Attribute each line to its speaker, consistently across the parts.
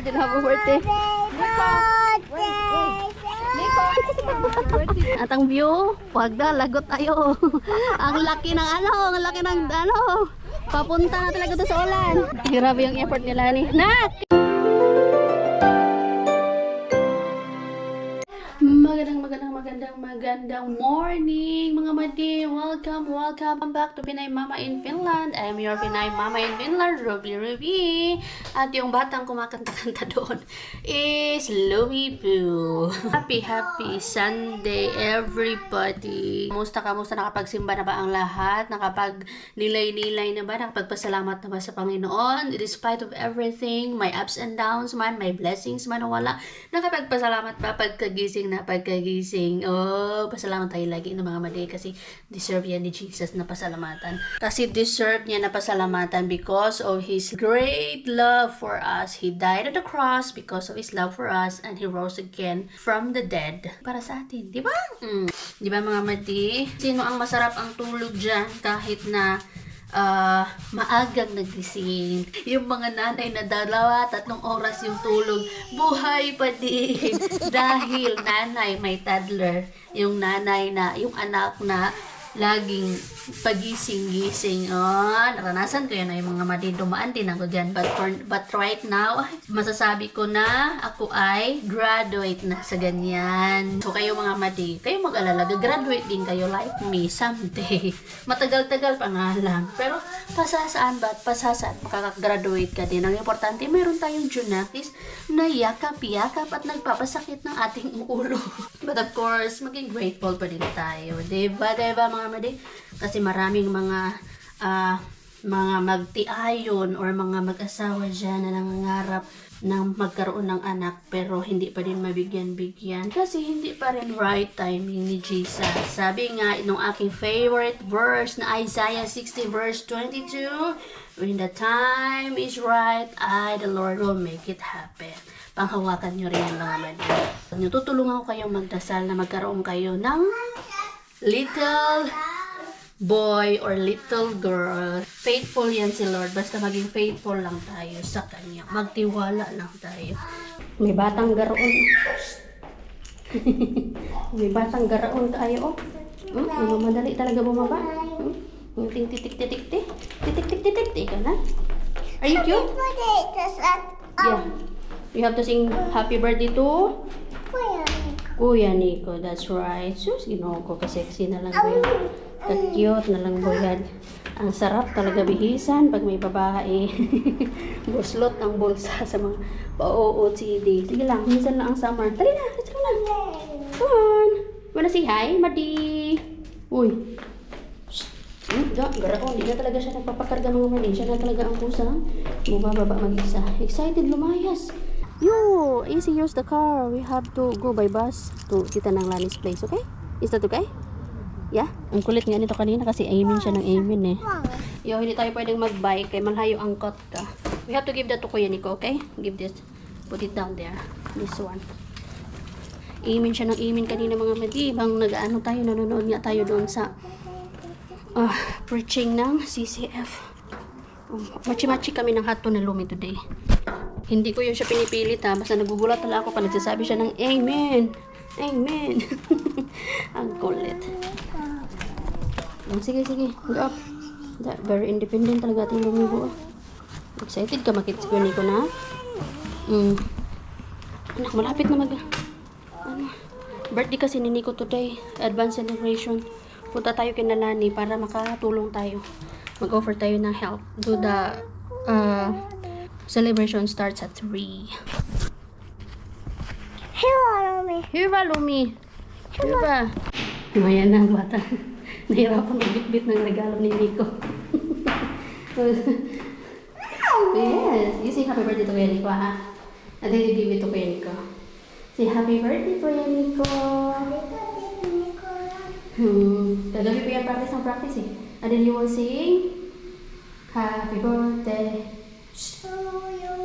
Speaker 1: birthday, happy birthday. At ang view, wag na, lagot tayo. Ang laki ng ang laki ng papunta na talaga doon sa ulan. Grabe yung effort nila ni Nak! Magandang morning mga madi. Welcome back to Pinay Mama in Finland. I am your Pinay Mama in Finland, Ruby. At yung batang kumakanta-kanta doon is Louie Boo. Happy Sunday everybody. Kamusta nakapagsimba na ba ang lahat? Nakapag-nilay na ba? Nakapagpasalamat na ba sa Panginoon? Despite of everything, my ups and downs man, my blessings man o wala, nakapagpasalamat ba pagkagising? Oh, pasalamat tayo lagi ng mga madi kasi deserve yan ni Jesus na pasalamatan. Kasi deserve niya na pasalamatan because of His great love for us. He died on the cross because of His love for us and He rose again from the dead para sa atin. Di ba? Di ba mga madi? Sino ang masarap ang tulog dyan kahit na maagang nagising? Yung mga nanay na 2-3 oras yung tulog, buhay pa din. Dahil nanay may toddler, yung nanay na, yung anak na laging pagising-gising. Naranasan ko yan ay mga madidumaan din ako dyan. But right now, masasabi ko na ako ay graduate na sa ganyan. So kayo mga madi, kayo mag-alala, graduate din kayo like me someday. Matagal-tagal pa nga lang. Pero pasasaan makakagraduate ka din. Ang importante, mayroon tayong Junakis na yakap-yakap at nagpapasakit ng ating ulo. But of course, maging grateful pa din tayo. Diba mga madi? Kasi maraming mga magtiayon or mga mag-asawa dyan na nangangarap ng magkaroon ng anak pero hindi pa din mabigyan-bigyan kasi hindi pa rin right timing ni Jesus. Sabi nga nung aking favorite verse na Isaiah 60 verse 22, when the time is right, the Lord will make it happen. Panghawakan nyo rin yung mga mali. Tutulungan ko kayong magdasal na magkaroon kayo ng little boy or little girl. Faithful yan si Lord. Basta maging faithful lang tayo sa Kanya. Magtiwala lang tayo. May batang garaon. May batang garaon tayo. Madali talaga bumaba. Titik-titik-titik-tik. Titik-tik-titik-tik ka na. Are you cute? Yeah. You have to sing happy birthday to Kuya Nico. That's right. Sus, ginoo ko kasi na lang ko yun. Ka-cute na lang po yan. Ang sarap talaga bihisan pag may babae. Buslot ang bulsa sa mga pa-OOTD. Sige lang, minsan lang ang summer. Tari na, let's go na. Come on. Wanna say hi, Madi? Uy. Garaon, hindi na talaga siya nagpapakarga mga mali. Siya na talaga ang pusa. Bumababa mag-isa. Excited lumayas. Easy use the car. We have to go by bus to Tita Nang Lani's place, okay? Is that okay? Yeah? Ang kulit nga nito kanina kasi aiming siya ng aiming eh. Hindi tayo pwedeng mag-bike kay malayo ang kot ka. We have to give that to Kuya Nico, okay? Give this. Put it down there. This one. Aiming siya ng aiming kanina mga madi. Bang nanonood nga tayo doon sa preaching ng CCF. Machi-machi kami ng hato na lumi today. Hindi ko yun siya pinipilit ha. Basta nagugulat talaga ako pag nagsasabi siya ng amen. Amen. Ang kulit. Sige. Go up. Very independent talaga ating lumibo. Excited ka makita ko Nico na? Anak, malapit na birthday kasi ni Nico today. Advance celebration. Punta tayo kay Nalani para makatulong tayo. Mag-offer tayo ng help. Do the celebration starts at 3. Hiva, Lumi. Ayan na ang bata. Nahirapan magbitbit ng regalo ni Nico. Yes. You say happy birthday to Kuya Nico, ha? And then you give it to Kuya Nico. Say happy birthday, Kuya Nico. Kagabi pa yung practice eh. And then you will sing happy birthday to you.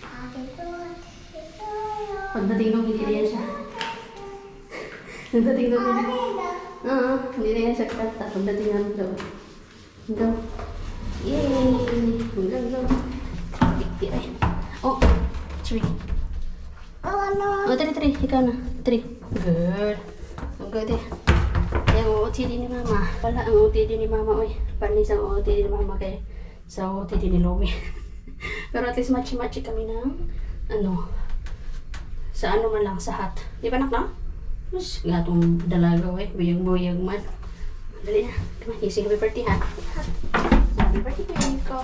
Speaker 1: Happy birthday to you. Pagdating nung hindi na yan siya. Pagdating nung hindi na yan siya kanta. Pagdating nung daw. Go. Yay! Go. Oh, 3. Oh, 3. Ikaw na. 3. Good. Ang good eh. Kaya ang OOTD ni Mama. Wala ang OOTD ni Mama. Uy, panis ang OOTD ni Mama kay sa OOTD ni Lomi. Pero at least matchy-matchy kami ng ano, sa ano man lang, sa hat. Di ba, nak, no? Mas nga itong dalaga, eh. Buyag-buyag man. Dali na. Come on, ising happy birthday, ha? Happy birthday ko yun ko.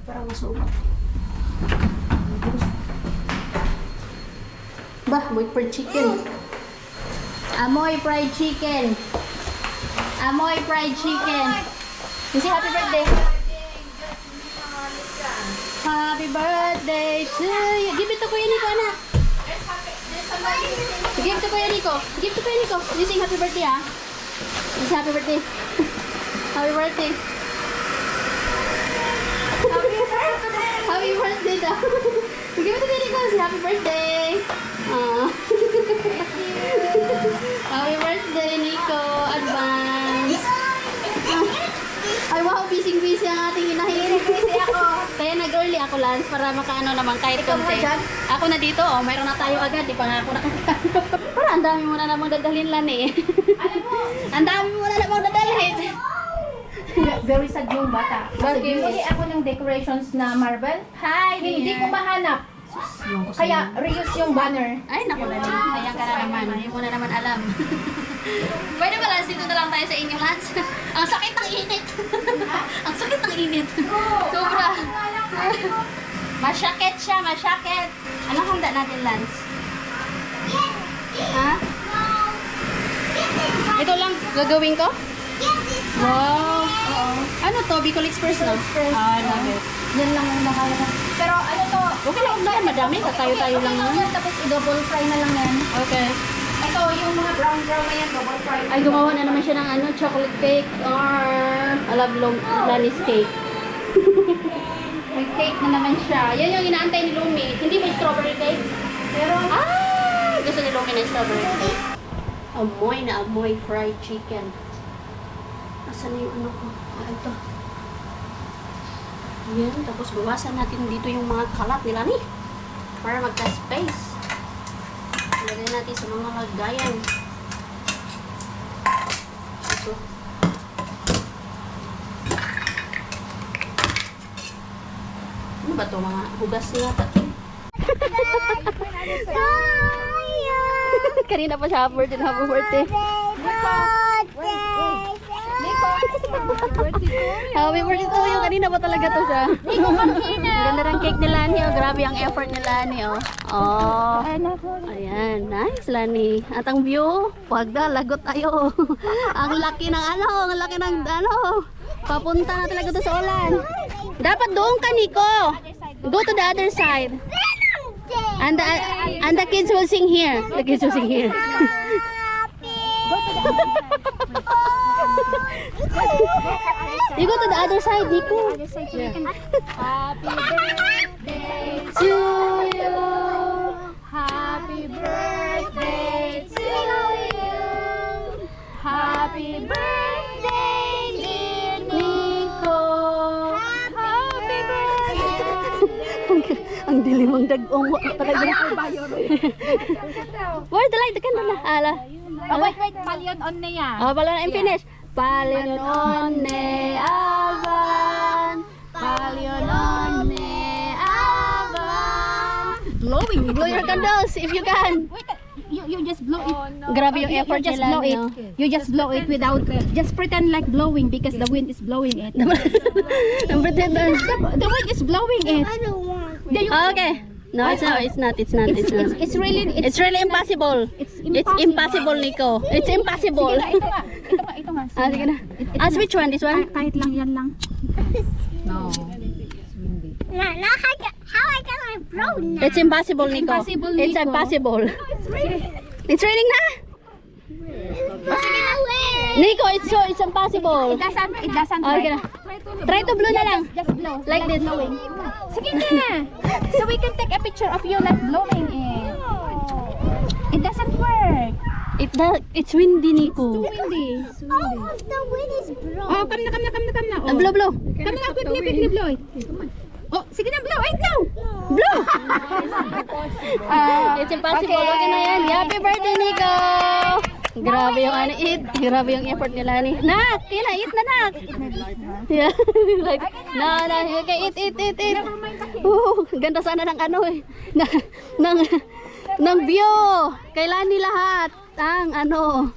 Speaker 1: Parang masuot. Bah, boy fried chicken. Amoy fried chicken. Amoy fried chicken. You say happy birthday. Happy birthday to you. Give it to Kuya Nico, anak. Give it to Kuya Nico. Give it to Kuya Nico. You sing happy birthday, ha? You say happy birthday. Happy birthday. Happy birthday daw. Give it to Kuya Nico. Say happy birthday. Happy birthday, Nico. Advance. Ay, wow, busy-busy ang ating inahin. Busy ako. Kaya nag-early ako, Lance, para makaano naman kahit konti. Ako na dito, oh, mayroon na tayo agad. Di pa nga ako nakakano. Pero ang dami mo na namang dadalhin, Lan, eh. Ang dami mo na namang dadalhin.
Speaker 2: Very sad yung bata. Kasi bumili ako ng decorations na marble.
Speaker 1: Hi,
Speaker 2: Hindi ko mahanap. Kaya reuse yung banner.
Speaker 1: Ay, naku na din. Ayan ka na naman. Hindi mo na naman alam. Pwede ba, Lance? Dito na lang tayo sa inyo, Lance. Ang sakit ng init. Ang sakit ng init. Sobra. Masyakit siya, masyakit. Anong handa natin, Lance? Ha? Ito lang gagawin ko? Wow. Ano to? Bicol Express, no? Ah, love it.
Speaker 2: Yan lang ang nakaya. Pero ano to?
Speaker 1: Okay lang, dahil madami. Tayo-tayo lang naman.
Speaker 2: Tapos i-double fry na lang yan.
Speaker 1: Okay.
Speaker 2: Ito yung mga brown na yan, double fry.
Speaker 1: Ay, gumawa na naman siya ng ano, chocolate cake or Lanis cake. May cake na naman siya. Yan yung inaantay ni Lumi. Hindi may strawberry cake. Pero, gusto ni Lumi na strawberry cake. Amoy na amoy fried chicken. Asan na yung ano ko? Ito. Yan, tapos bawasan natin dito yung mga kalat nila ni. Para magka-space. Lagay natin sa mga lagayan. Ito. Ano ba ito? Mga hugas niya ito. Kanina pa siya happy birthday. Happy birthday to you. Kanina pa talaga to siya. Ganda ng cake ni Lani. Oh. Grabe ang effort ni Lani. Oh. Ayan. Nice, Lani. At ang view, wag na, lagot tayo. Ang laki ng ano. Ang laki ng ano. Papunta na talaga to sa ulan. Dapat doon ka, Nico. Go to the other side. And the kids will sing here. The kids will sing here. You go to the other side, Nico.
Speaker 2: Happy birthday
Speaker 1: To you.
Speaker 2: Happy birthday to you. Happy birthday, dear
Speaker 1: Nico.
Speaker 2: Happy birthday.
Speaker 1: Ang dilim ang dagong talaga. Where the light? The candle na. Ala.
Speaker 2: Oh, wait, palion on na yan.
Speaker 1: Oh, pala na finish. Palionone avan. Palionone avan. Blowing. Blow your candles if you can.
Speaker 2: Wait, you just blow it.
Speaker 1: Grabe yung effort
Speaker 2: You just
Speaker 1: nila,
Speaker 2: blow it.
Speaker 1: no?
Speaker 2: You just blow it without, just pretend like blowing because the wind is blowing it.
Speaker 1: Ang pretend na.
Speaker 2: The wind is blowing it.
Speaker 1: Oh, okay. No, it's not. It's not. It's not. It's not.
Speaker 2: It's really
Speaker 1: impossible.
Speaker 2: It's
Speaker 1: It's impossible, Nico. It's impossible.
Speaker 2: Ito nga.
Speaker 1: Ah, sige na. As which one? This one?
Speaker 2: Kahit lang yan lang. No.
Speaker 3: How I got my bro now?
Speaker 1: It's impossible, Nico.
Speaker 2: Impossible,
Speaker 1: It's
Speaker 2: Nico.
Speaker 1: impossible.
Speaker 2: It's really.
Speaker 1: It's raining na.
Speaker 3: Sige na,
Speaker 1: Nico, it's impossible.
Speaker 2: It doesn't
Speaker 1: Oh, okay na. Try to blow na lang.
Speaker 2: Just blow.
Speaker 1: Like this.
Speaker 2: Blowing. Sige na. So we can take a picture of you like blowing it. It doesn't work.
Speaker 1: It's windy, Nico.
Speaker 2: Windy.
Speaker 3: Oh, the wind is broke.
Speaker 2: Oh, come na.
Speaker 1: Blow, blow.
Speaker 2: Come na, quickly blow it. Oh, sige na, blow. Wait now. Blow.
Speaker 1: It's impossible. Okay na yan. Happy birthday, Nico! Grabe yung ano, eat. Grabe yung effort nila ni. Nak! Kina, eat na, nak! Yeah. Like, okay, eat. Ganda sana ng ano eh. ng view. Kailan ni lahat ang ano,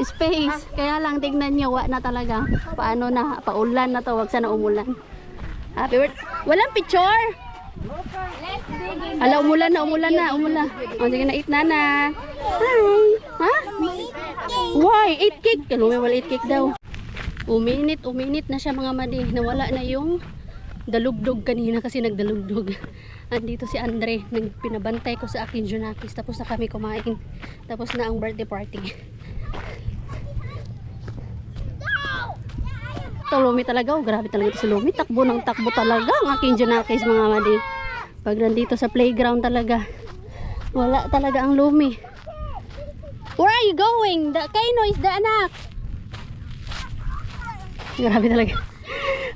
Speaker 1: space. Kaya lang tignan nyo, wa na talaga. Paano na, paulan na to. Wag sana umulan. Happy birthday. Walang picture. Ala, umulan na. O, sige na, eat na. Hi. Ha? Why? 8 cake. Kalumi, wala 8 cake daw. Uminit na siya mga madi. Nawala na yung dalugdog kanina kasi nagdalugdog. Andito si Andre. Pinabantay ko sa akin Junakis. Tapos na kami kumain. Tapos na ang birthday party. Ito, Lumi talaga. Oh, grabe talaga ito si Lumi. Takbo ng takbo talaga ang aking Junakis mga madi. Pag nandito sa playground talaga, wala talaga ang Lumi. Where are you going? Kaino is the anak. Grabe talaga.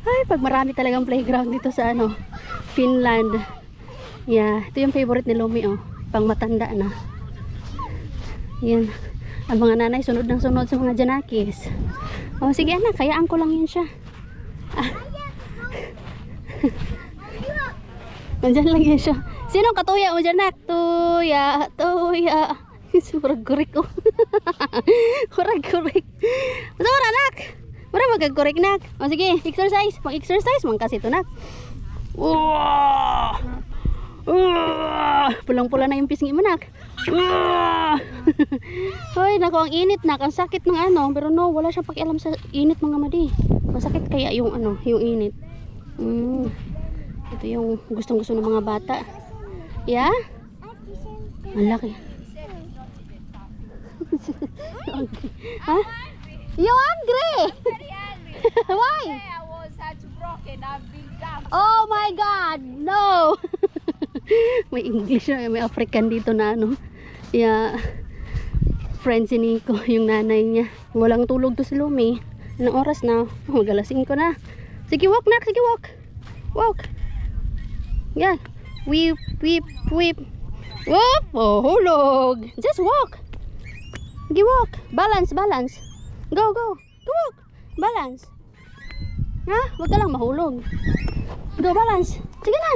Speaker 1: Ay, pag marami talagang playground dito sa ano, Finland. Yeah, ito yung favorite ni Lumi, oh. Pang matanda na. Yan. Ang mga nanay sunod ng sunod sa mga Janakis. Oh, sige anak, kayaan ko lang yun siya. Ah. Nandyan lang yun siya. Sinong katuya mo dyan, nak? Tuya. Murag-kurik ko. Murag-kurik. Masa wala, nak? Murag magag-kurik, nak. O sige, exercise. Mag-exercise man kasi ito, nak. Pulang-pula na yung pisngi mo, nak. Hoy, nako, ang init, nak. Ang sakit ng ano. Pero no, wala siyang pakialam sa init, mga madi. Masakit kaya yung ano, yung init. Ito yung gustong-gusto ng mga bata. Yeah? Ang laki. Huh? You hungry? Why? Oh my God, no. May English na, may African dito na ano. Yeah. Friend si Nico, yung nanay niya. Walang tulog to si Lumi. Anong oras na? Magalasing ko na. Sige, walk nak, sige, walk. Walk. Yeah. Whip. Whoop. Oh, hulog. Just walk. Sige, walk. Balance. Go. Walk. Balance. Ha? Huwag ka lang mahulog. Go, balance. Sige na.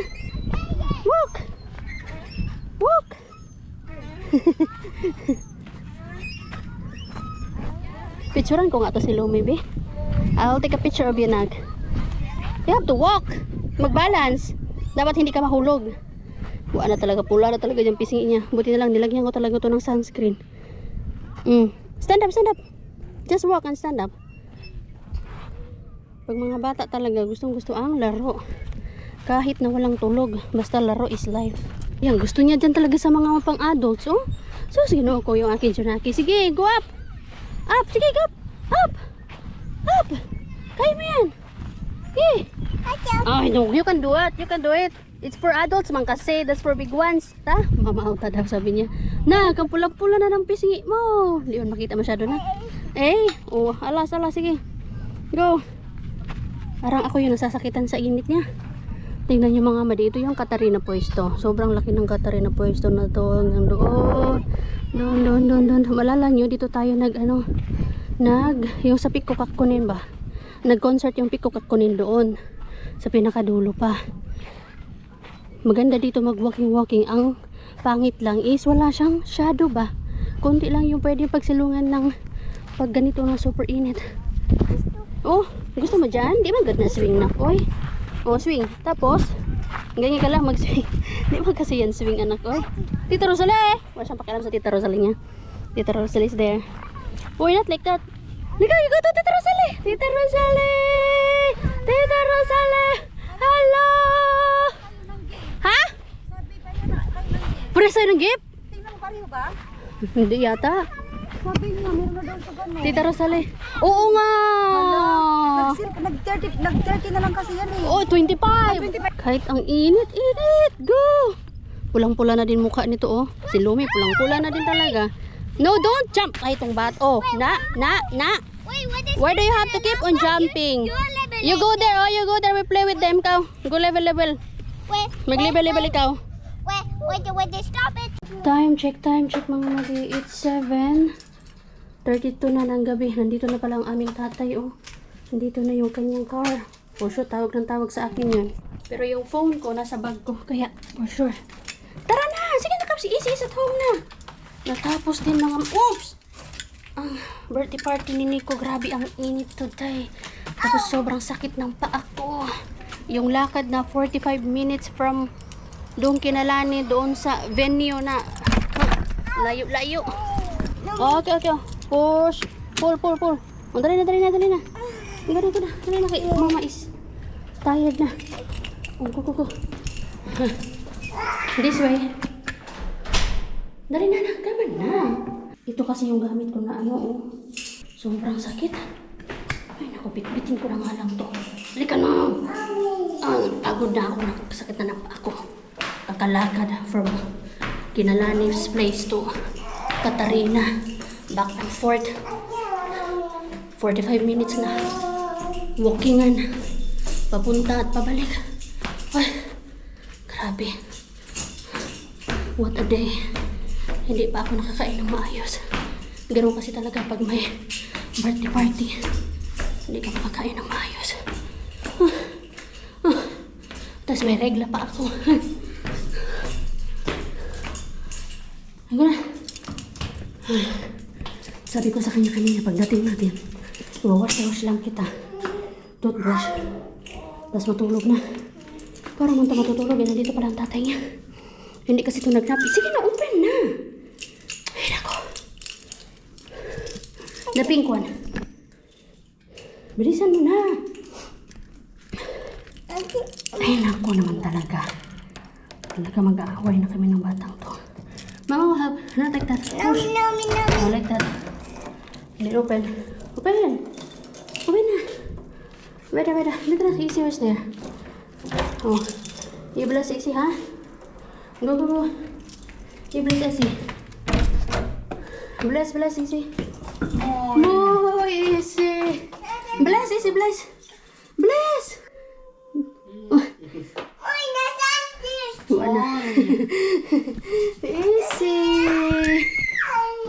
Speaker 1: Walk. Picturean ko nga to si Lumi, be. I'll take a picture of you, nag. You have to walk. Mag-balance. Dapat hindi ka mahulog. Wala na talaga, pula na talaga yung pisngi niya. Buti na lang, nilagyan ko talaga to ng sunscreen. Stand up. Just walk and stand up. Pag mga bata talaga, gustong-gusto ang laro. Kahit na walang tulog, basta laro is life. Yan, gusto niya dyan talaga sa mga pang-adults, oh. So, sinuo ko yung aking Junaki. Sige, go up. Sige, go up. Kaya mo yan. Okay. Oh, no, you can do it. It's for adults man kasi, that's for big ones. Ta? Mamauta daw, sabi niya. Na, kang pula-pula na ng pisngi mo. Hindi mo makita masyado na. Alas, sige. Go. Parang ako yung nasasakitan sa init niya. Tingnan niyo mga madi, ito yung Catarina Puesto. Sobrang laki ng Catarina Puesto na to. Hanggang doon. Malala nyo, dito tayo yung sa Pico Kakunin ba? Nag-concert yung Pico Kakunin doon. Sa pinakadulo pa. Maganda dito mag-walking. Ang pangit lang is wala siyang shadow ba? Kunti lang yung pwede pagsilungan ng pag ganito na super init. Oh, gusto mo dyan? Di ba good na swing na? Oy. Oh, swing. Tapos, ganyan ka lang mag-swing. Di ba kasi yan swing, anak? Oy. Tita Rosalie! Wala siyang pakialam sa Tita Rosalie niya. Tita Rosalie is there. Oy, not like that. You go to Tita Rosalie! Tita Rosalie! Hello! Ha? Pura sa'yo ng gift?
Speaker 2: Tingnan mo pareho ba?
Speaker 1: Hindi yata.
Speaker 2: Sabi niya, meron na daw sa gano'n.
Speaker 1: Tita Rosalie. Oo nga!
Speaker 2: Nag-30 na lang kasi yan eh.
Speaker 1: Oh, 25. Kahit ang init. Go! Pulang-pula na din mukha nito, oh. Si Lumi, pulang-pula na din talaga. No, don't jump. Ay, itong bat. Oh, na.
Speaker 3: Wait, what is
Speaker 1: Why do you have to keep on jumping? You go there, we play with them, cow. Go level. Maglibal-libal ikaw.
Speaker 3: Wait, stop it.
Speaker 1: Time check mga madi. It's 7:32 na ng gabi. Nandito na pala ang aming tatay, oh. Nandito na yung kanyang car. For sure, tawag ng tawag sa akin yun. Pero yung phone ko, nasa bag ko. Kaya, for sure. Tara na! Sige na, Kaps. Easy at home na. Natapos din mga... Oops! Ang birthday party ni Nico. Grabe ang init today. Tapos sobrang sakit ng paa ko. Yung lakad na 45 minutes from doon kinalani doon sa venue na layo-layo. Okay. Push. Pull. Oh, dali na. Dali na. Kay mama is tired na. Oh, go. This way. Dali na. Kaman na. Ito kasi yung gamit ko na oh. Sobrang sakit. Ay, naku, bitbitin ko na nga lang to. Halika na. Pagod na ako. Nakasakit na ako. Kakalakad from Kinalani's place to Katarina. Back and forth. 45 minutes na. Walkingan. Papunta at pabalik. Ay, grabe. What a day. Hindi pa ako nakakain ng maayos. Ganun kasi talaga pag may birthday party. Hindi ka makakain ng maayos. Tapos may regla pa ako. Ayun na. Sabi ko sa kanya kanina pagdating natin, wash lang kita. Toothbrush. Tapos matulog na. Parang munta matutulog. Nandito pala ang tatay niya. Hindi kasi ito nagnapi. Sige na, open na. Ay, nako. Napingkwan. Bilisan mo na. Ay, nako naman talaga. Talaga mag-aaway na kami ng batang to. Mama will have, not like that. Push. Oh, like that. And then open. Open na. Wait. Dito na, easy was there. Oh. You bless easy, ha? Go. You bless easy. Bless easy. Oh, easy. Bless easy, bless. Wala. Easy.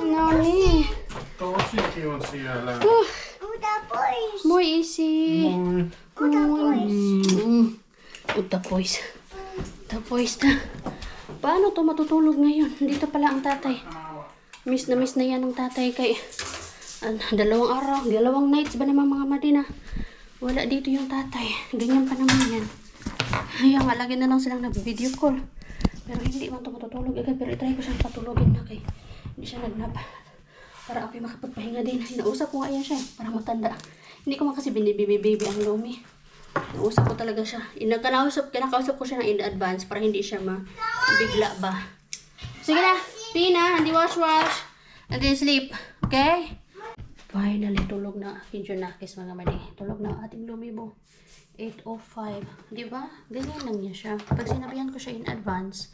Speaker 1: Nani. More easy. Tapoys na. Paano to matutulog ngayon? Dito pala ang tatay. Miss na yan ng tatay kay dalawang nights ba naman mga Madina? Wala dito yung tatay. Ganyan pa naman yan. Ayaw nga, lagi na lang silang nag-video call. Pero hindi man ito matutulog agad. Pero itry ko siyang patulogin na kay hindi siya nagnap. Para ako'y makapagpahinga din. Nausap ko nga yan siya para matanda. Hindi ko man kasi binibibi ang Lumi. Nausap ko talaga siya. Kinakausap ko siya in advance para hindi siya mabigla ba. Sige na, Tina, hindi wash. And then sleep. Okay? Finally, tulog na aking Junakis mga mali. Tulog na ating Lumibo. 8:05. Diba? Ganyan lang niya siya. Pag sinabihan ko siya in advance,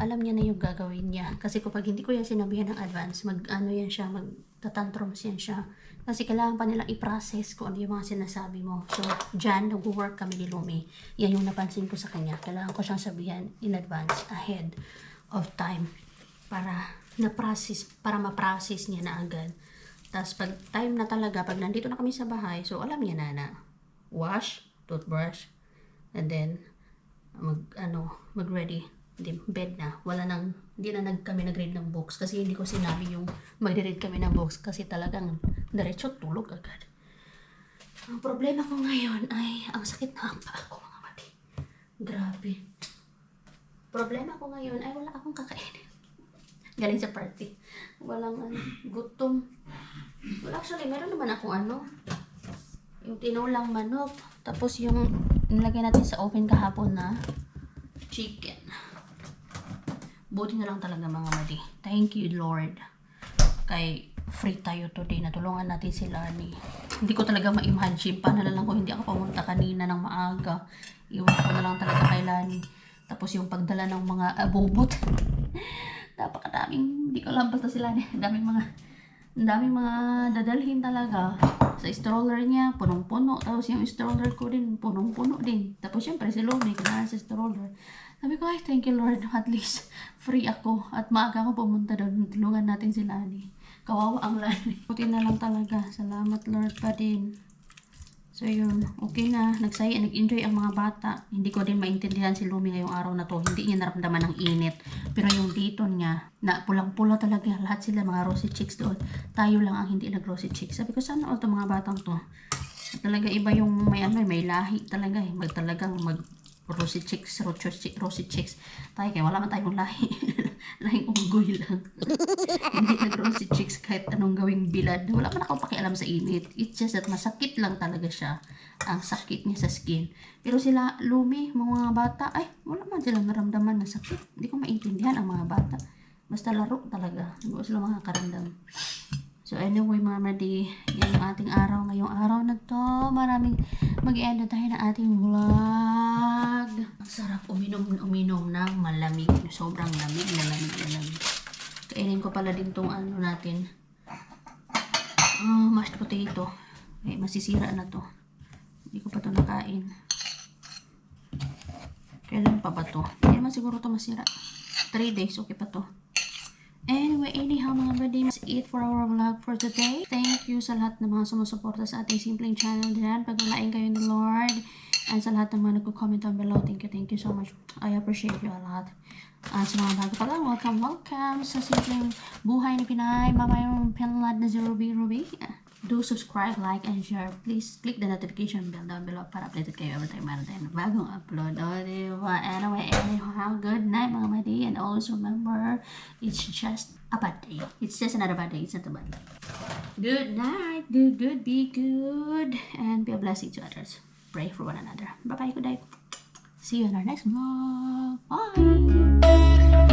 Speaker 1: alam niya na yung gagawin niya. Kasi kapag hindi ko yan sinabihan ng advance, magtatantrums yan siya. Kasi kailangan pa nilang i-process kung ano yung mga sinasabi mo. So, dyan, nag-work kami ni Lumi. Yan yung napansin ko sa kanya. Kailangan ko siyang sabihan in advance, ahead of time. Para ma-process niya na agad. Tapos pag time na talaga, pag nandito na kami sa bahay, so alam niya na wash, toothbrush, and then mag-ready, bed na. Hindi na kami nag-read ng books kasi hindi ko sinabi yung mag-read kami ng books kasi talagang diretso tulog agad. Ang problema ko ngayon ay ang sakit na ang paa ko mga mati. Grabe. Problema ko ngayon ay wala akong kakainin. Galing sa party. Walang gutom. Well, actually, meron naman akong yung tinulang manok. Tapos yung nilagay natin sa oven kahapon na chicken. Buti na lang talaga mga madi. Thank you, Lord. Kay free tayo today. Natulungan natin si Lani. Hindi ko talaga ma-imagine. Paano na lang kung hindi ako pumunta kanina ng maaga. Iwan ko na lang talaga kay Lani. Tapos yung pagdala ng mga abubot. Napakadaming, hindi ko lang basta sila. Daming mga dadalhin talaga. Sa stroller niya, punong-puno. Tapos yung stroller ko din, punong-puno din. Tapos syempre si Lumi, kailangan sa stroller. Sabi ko, ay, thank you Lord. At least, free ako. At maaga ako pumunta doon. Tulungan natin si Lani. Kawawa ang Lani. Puti na lang talaga. Salamat Lord pa din. So yun, okay na. Nag-enjoy ang mga bata. Hindi ko din maintindihan si Lumi ngayong araw na to. Hindi niya naramdaman ng init. Pero yung dito niya, na pulang-pula talaga. Lahat sila mga rosy cheeks doon. Tayo lang ang hindi nag-rosy cheeks. Sabi ko, sana all to mga batang to. Talaga iba yung may lahi talaga eh. Talagang rosy cheeks. Tayo kaya wala man tayong lahi. Lahing unggoy lang. Hindi nag-rosy cheeks kahit anong gawing bilad. Wala man akong pakialam sa init. It's just that masakit lang talaga siya. Ang sakit niya sa skin. Pero sila, Lumi, mga bata, ay, wala man silang naramdaman na sakit. Hindi ko maintindihan ang mga bata. Basta laro talaga. Hindi ko sila makakaramdam. So anyway mga madi, yan yung ating araw. Ngayong araw na to, mag-end na tayo ng ating vlog. Ang sarap uminom ng malamig. Sobrang lamig. Kainin ko pala din tong ano natin. Mashed potato. Okay, masisira na to. Hindi ko pa to nakain. Kailan pa ba to? Hindi naman siguro to masira. 3 days, okay pa to. Anyway, anyhow mga buddy, that's it for our vlog for today. Thank you sa lahat ng mga sumusuporta sa ating simpleng channel din. Pagmalain kayo ni Lord. And sa lahat ng mga nagko-comment down below, thank you so much. I appreciate you a lot. Sa mga bago pa lang, welcome sa simpleng buhay ni Pinay Mama yung Finland na Ruby. Do subscribe, like, and share. Please click the notification bell down below para updated kayo every time meron tayong bagong upload. Diba? Anyway, have a good night mga buddy. And always remember, it's just a bad day. It's just another bad day. It's not a bad day. Good night. Do good, be good. And be a blessing to others. Pray for one another. Bye-bye, good night. See you in our next vlog. Bye!